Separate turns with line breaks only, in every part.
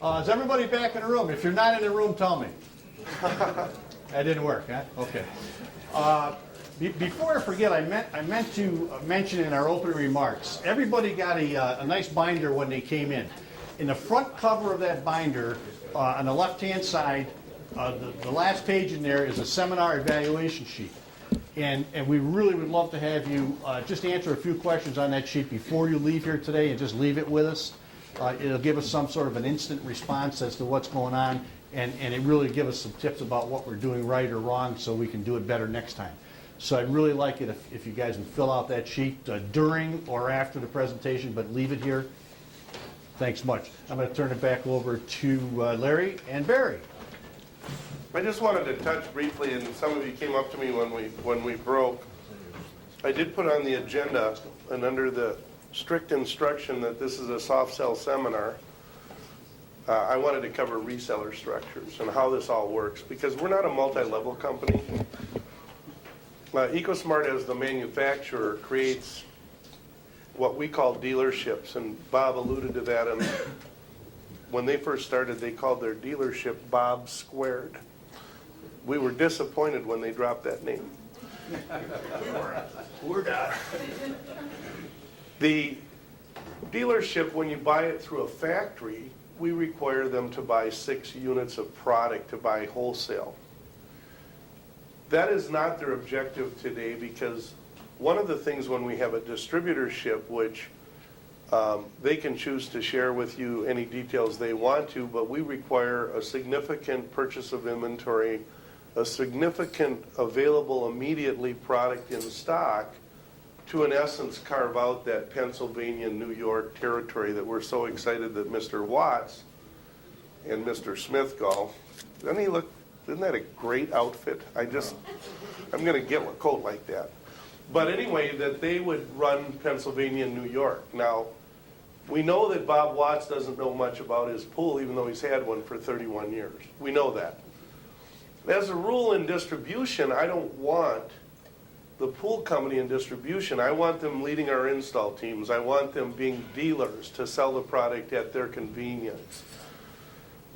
Is everybody back in the room? If you're not in the room, tell me. That didn't work, huh? Okay. Before I forget, I meant to mention in our opening remarks, everybody got a nice binder when they came in. In the front cover of that binder, on the left-hand side, the last page in there is a seminar evaluation sheet. And we really would love to have you just answer a few questions on that sheet before you leave here today, and just leave it with us. It'll give us some sort of an instant response as to what's going on, and it really give us some tips about what we're doing right or wrong so we can do it better next time. So I'd really like it if you guys would fill out that sheet during or after the presentation, but leave it here. Thanks much. I'm going to turn it back over to Larry and Barry.
I just wanted to touch briefly, and some of you came up to me when we broke. I did put on the agenda, and under the strict instruction that this is a soft sell seminar, I wanted to cover reseller structures and how this all works, because we're not a multi-level company. EcoSmarte, as the manufacturer, creates what we call dealerships, and Bob alluded to that. And when they first started, they called their dealership Bob Squared. We were disappointed when they dropped that name. We're not. The dealership, when you buy it through a factory, we require them to buy 6 units of product to buy wholesale. That is not their objective today, because one of the things when we have a distributorship, which they can choose to share with you any details they want to, but we require a significant purchase of inventory, a significant available immediately product in stock to, in essence, carve out that Pennsylvania, New York territory that we're so excited that Mr. Watts and Mr. Smithgall, doesn't he look, isn't that a great outfit? I'm going to get a coat like that. But anyway, that they would run Pennsylvania and New York. Now, we know that Bob Watts doesn't know much about his pool, even though he's had one for 31 years. We know that. As a rule in distribution, I don't want the pool company in distribution. I want them leading our install teams. I want them being dealers to sell the product at their convenience.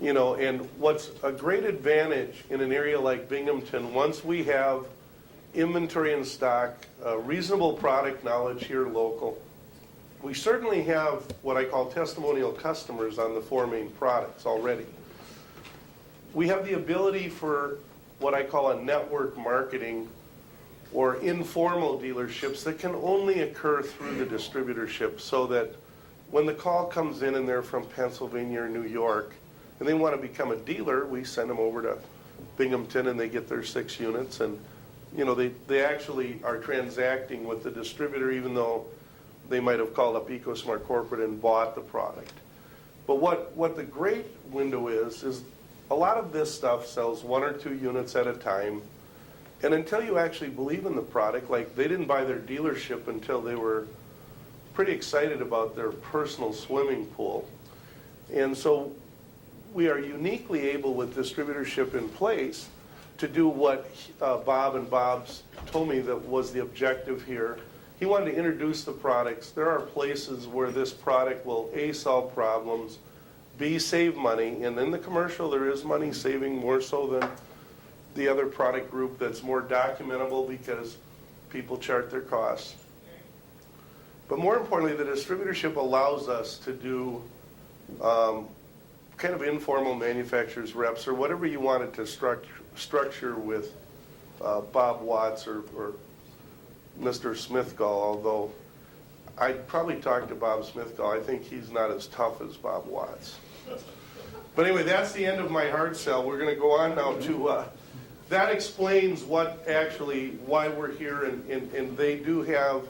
You know, and what's a great advantage in an area like Binghamton, once we have inventory in stock, reasonable product knowledge here local, we certainly have what I call testimonial customers on the 4 main products already. We have the ability for what I call a network marketing or informal dealerships that can only occur through the distributorship, so that when the call comes in and they're from Pennsylvania or New York and they want to become a dealer, we send them over to Binghamton and they get their 6 units, and you know, they actually are transacting with the distributor, even though they might have called up EcoSmarte Corporate and bought the product. But what the great window is a lot of this stuff sells 1 or 2 units at a time, and until you actually believe in the product, like they didn't buy their dealership until they were pretty excited about their personal swimming pool. And so we are uniquely able, with distributorship in place, to do what Bob and Bob's told me that was the objective here. He wanted to introduce the products. There are places where this product will A, solve problems, B, save money, and in the commercial there is money saving, more so than the other product group that's more documentable because people chart their costs. But more importantly, the distributorship allows us to do kind of informal manufacturers reps, or whatever you wanted to structure with Bob Watts or Mr. Smithgall, although I'd probably talk to Bob Smithgall. I think he's not as tough as Bob Watts. But anyway, that's the end of my hard sell. We're going to go on now to, that explains why we're here, and they do have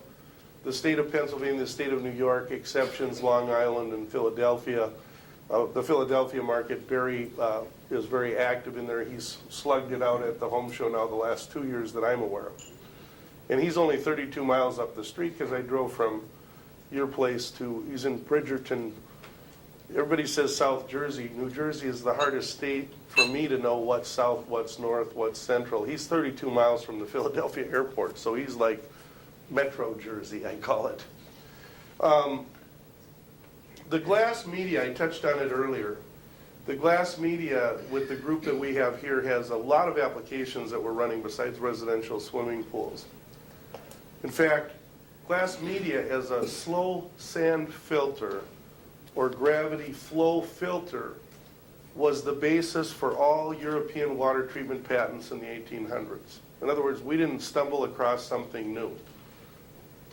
the state of Pennsylvania, the state of New York, exceptions, Long Island and Philadelphia. The Philadelphia market, Barry is very active in there. He's slugged it out at the home show now the last 2 years that I'm aware of. And he's only 32 miles up the street, because I drove from your place to, he's in Bridgerton. Everybody says South Jersey. New Jersey is the hardest state for me to know what's south, what's north, what's central. He's 32 miles from the Philadelphia airport, so he's like Metro Jersey, I call it. The glass media, I touched on it earlier. The glass media with the group that we have here has a lot of applications that we're running besides residential swimming pools. In fact, glass media as a slow sand filter or gravity flow filter was the basis for all European water treatment patents in the 1800s. In other words, we didn't stumble across something new.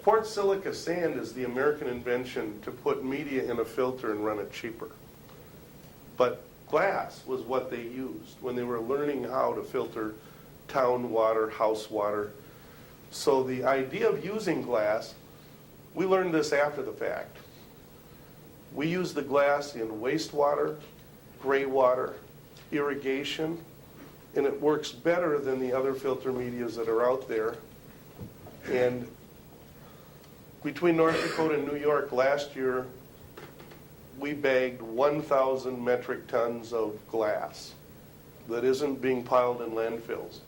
Quartz silica sand is the American invention to put media in a filter and run it cheaper. But glass was what they used when they were learning how to filter town water, house water. So the idea of using glass, we learned this after the fact. We use the glass in wastewater, gray water, irrigation, and it works better than the other filter medias that are out there. And between North Dakota and New York last year, we bagged 1,000 metric tons of glass that isn't being piled in landfills.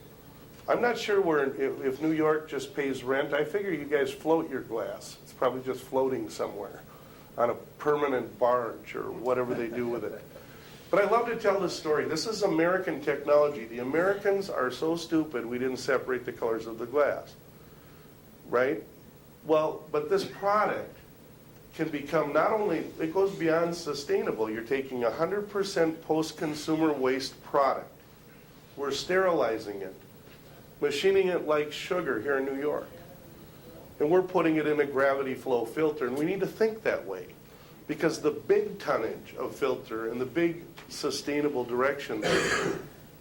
I'm not sure if New York just pays rent. I figure you guys float your glass. It's probably just floating somewhere on a permanent barge or whatever they do with it. But I love to tell this story. This is American technology. The Americans are so stupid we didn't separate the colors of the glass, right? Well, but this product can become not only, it goes beyond sustainable. You're taking 100% post-consumer waste product. We're sterilizing it, machining it like sugar here in New York. And we're putting it in a gravity flow filter. And we need to think that way, because the big tonnage of filter and the big sustainable direction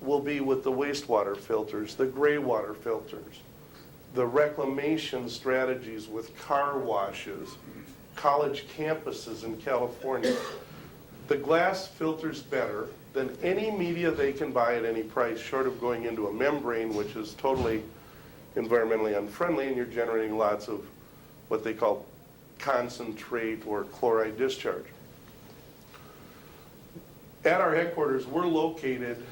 will be with the wastewater filters, the gray water filters, the reclamation strategies with car washes, college campuses in California. The glass filters better than any media they can buy at any price, short of going into a membrane, which is totally environmentally unfriendly, and you're generating lots of what they call concentrate or chloride discharge. At our headquarters, we're located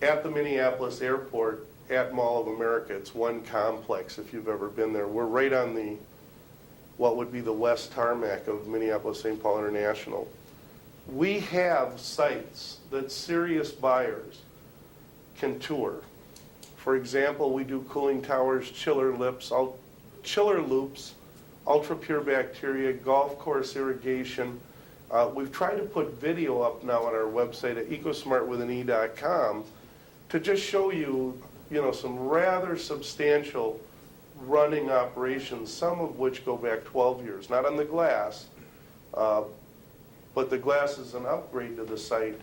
at the Minneapolis airport at Mall of America. It's one complex if you've ever been there. We're right on the what would be the west tarmac of Minneapolis-St. Paul International. We have sites that serious buyers can tour. For example, we do cooling towers, chiller loops, ultra-pure bacteria, golf course irrigation. We've tried to put video up now on our website at ECOsmarte.com to just show you, some rather substantial running operations, some of which go back 12 years, not on the glass, but the glass is an upgrade to the site,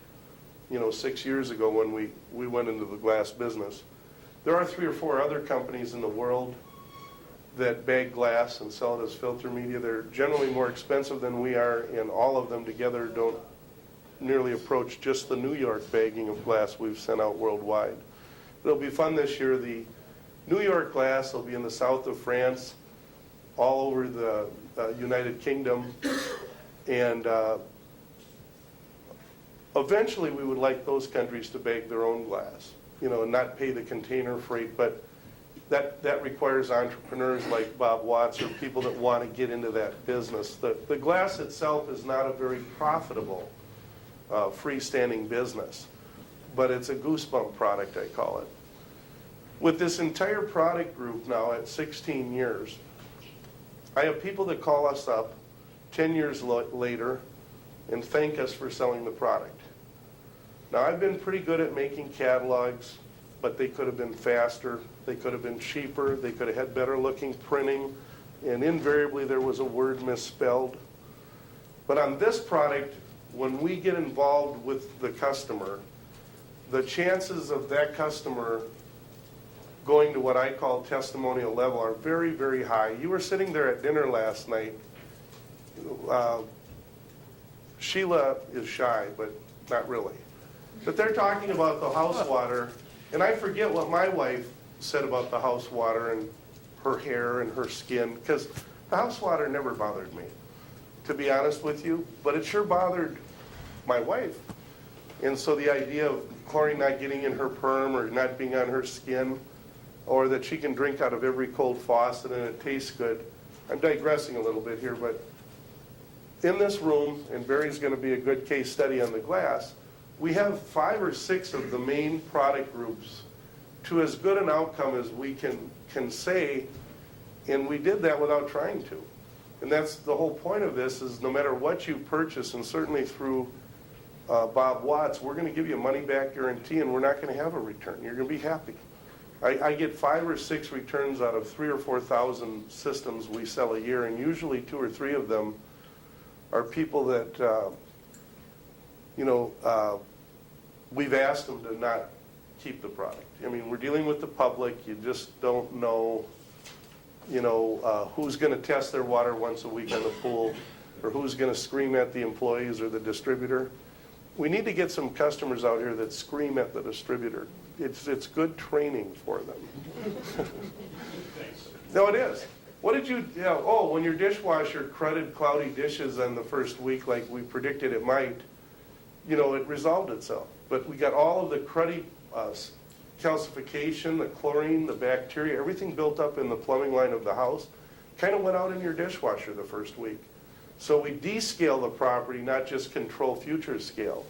6 years ago when we went into the glass business. There are 3 or 4 other companies in the world that bag glass and sell it as filter media. They're generally more expensive than we are, and all of them together don't nearly approach just the New York bagging of glass we've sent out worldwide. It'll be fun this year. The New York glass will be in the south of France, all over the United Kingdom, and eventually we would like those countries to bag their own glass, and not pay the container freight, but that requires entrepreneurs like Bob Watts or people that want to get into that business. The glass itself is not a very profitable freestanding business, but it's a goosebump product, I call it. With this entire product group now at 16 years, I have people that call us up 10 years later and thank us for selling the product. Now, I've been pretty good at making catalogs, but they could have been faster, they could have been cheaper, they could have had better looking printing, and invariably there was a word misspelled. But on this product, when we get involved with the customer, the chances of that customer going to what I call testimonial level are very, very high. You were sitting there at dinner last night. Sheila is shy, but not really. But they're talking about the house water, and I forget what my wife said about the house water and her hair and her skin, because the house water never bothered me, to be honest with you, but it sure bothered my wife. And so the idea of chlorine not getting in her perm or not being on her skin, or that she can drink out of every cold faucet and it tastes good. I'm digressing a little bit here, but in this room, and Barry's going to be a good case study on the glass, we have 5 or 6 of the main product groups to as good an outcome as we can say, and we did that without trying to. And that's the whole point of this, is no matter what you purchase, and certainly through Bob Watts, we're going to give you a money-back guarantee, and we're not going to have a return. You're going to be happy. I get 5 or 6 returns out of 3,000 or 4,000 systems we sell a year, and usually 2 or 3 of them are people that, we've asked them to not keep the product. I mean, we're dealing with the public. You just don't know, who's going to test their water once a week on the pool, or who's going to scream at the employees or the distributor. We need to get some customers out here that scream at the distributor. It's good training for them. No, it is. What did you, when your dishwasher crudted cloudy dishes on the first week like we predicted it might, it resolved itself. But we got all of the cruddy calcification, the chlorine, the bacteria, everything built up in the plumbing line of the house, kind of went out in your dishwasher the first week. So we descale the property, not just control future scale.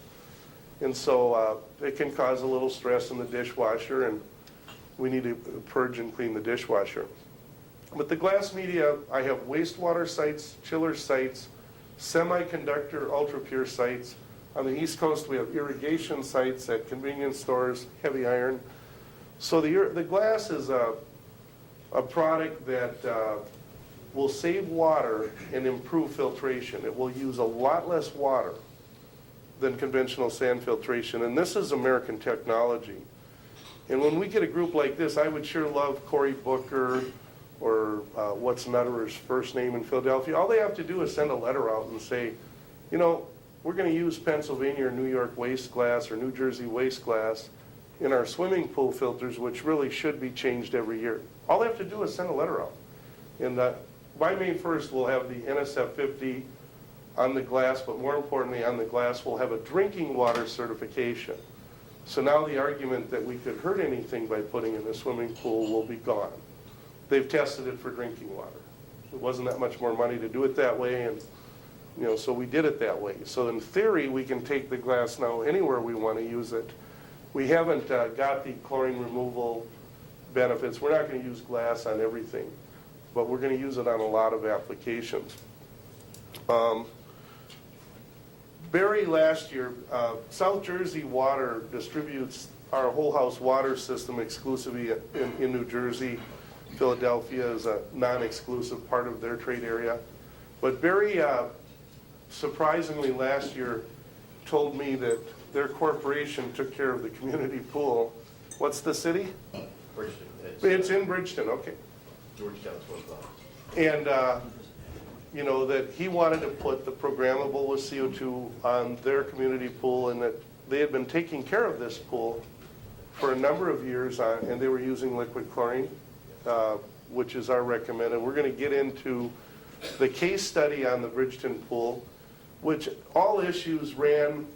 And so it can cause a little stress in the dishwasher, and we need to purge and clean the dishwasher. But the glass media, I have wastewater sites, chiller sites, semiconductor ultra-pure sites. On the East Coast, we have irrigation sites at convenience stores, heavy iron. So the glass is a product that will save water and improve filtration. It will use a lot less water than conventional sand filtration, and this is American technology. And when we get a group like this, I would sure love Cory Booker, or what's Nutterer's first name in Philadelphia. All they have to do is send a letter out and say, we're going to use Pennsylvania or New York waste glass or New Jersey waste glass in our swimming pool filters, which really should be changed every year. All they have to do is send a letter out. And by May 1st, we'll have the NSF 50 on the glass, but more importantly, on the glass, we'll have a drinking water certification. So now the argument that we could hurt anything by putting in the swimming pool will be gone. They've tested it for drinking water. It wasn't that much more money to do it that way, and so we did it that way. So in theory, we can take the glass now anywhere we want to use it. We haven't got the chlorine removal benefits. We're not going to use glass on everything, but we're going to use it on a lot of applications. Barry, last year, South Jersey Water distributes our whole house water system exclusively in New Jersey. Philadelphia is a non-exclusive part of their trade area. But Barry, surprisingly last year, told me that their corporation took care of the community pool. What's the city?
Bridgeton.
It's in Bridgeton, okay.
Georgetown's 12 blocks.
And, that he wanted to put the programmable with CO2 on their community pool, and that they had been taking care of this pool for a number of years, and they were using liquid chlorine, which is our recommended. We're going to get into the case study on the Bridgeton pool, which all issues ran